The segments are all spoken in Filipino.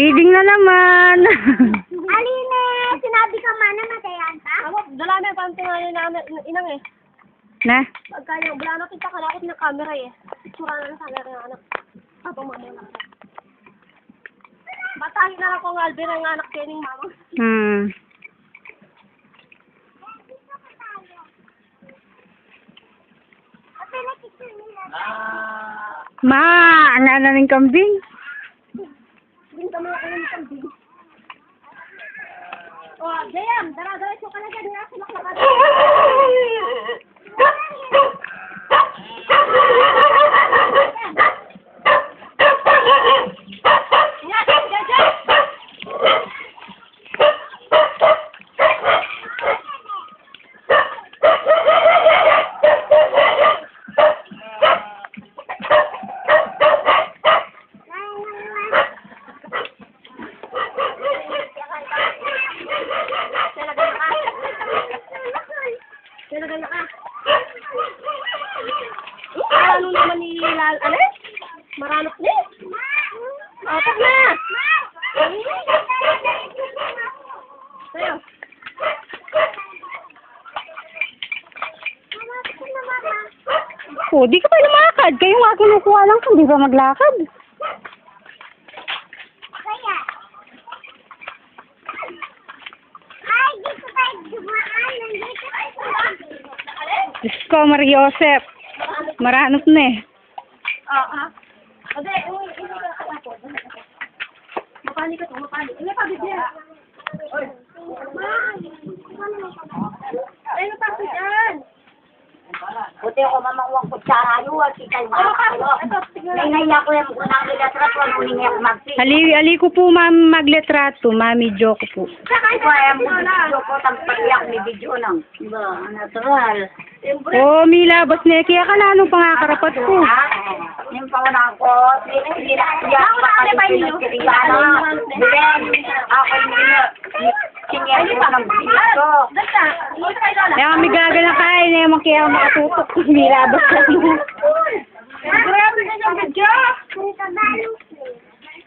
Feeding na naman. Aline, sinabi ka man na matayan ka? Ako, dala na yung pantungan namin, inang eh. Na? Pagka yung, wala natin pakalakot ng camera eh. Sura na ng camera ng anak. Papa mama lang. Batahin na lang kung Alvin ang anak kayo ng mama. Ma, ang ano ng kambing. Hindi ka mga kayo ng kambing. Oh, Jayam, dara-diretso ka na dyan. Nga sila ka na. Talaga na ka. Ano naman ni Lal, ano? Maranot niya. Otak na. Sayo. Oh, di ka pa lumakad. Kayo nga kinukuha lang kung di ba maglakad. Kaya. Ay, dito tayo dumaan. Nandito tayo. Diyos ko, Mariosep. Maranot na eh. Ade, mapali ka to, mapali. Ano pa, bibya? Ay, napasok dyan. Buti ako mamawang kutsara yun. Kita yung naiya ko yung unang ligatrat ko nung hindi ako magsi. Ali ko po, ma'am, magletrato. Mami, Jo ko po. Ito ay ang video ko, tampagyak ni video lang. Diba, natural. Oh, may labas na. Kaya ka na, anong pangakarapat ko? Yung pangunang ko, hindi na siya makalimutin ng kirigano. Then, ako sinyan ko ng video. Kaya kami gagana kain eh, kaya makatutok. May labas na. Grabe na yung video.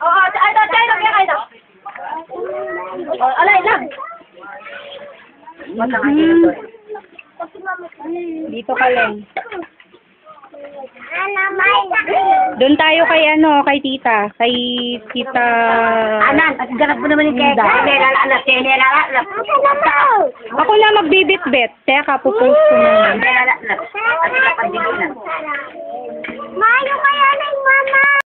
Oo, tayo, kayo. Alay lang. Dito ka lang. Ana, may. Doon tayo kay kay tita. Kay tita... Anan, at ganap mo naman yung kega. Ako na magbibit-bit. Teka, pupost ko na.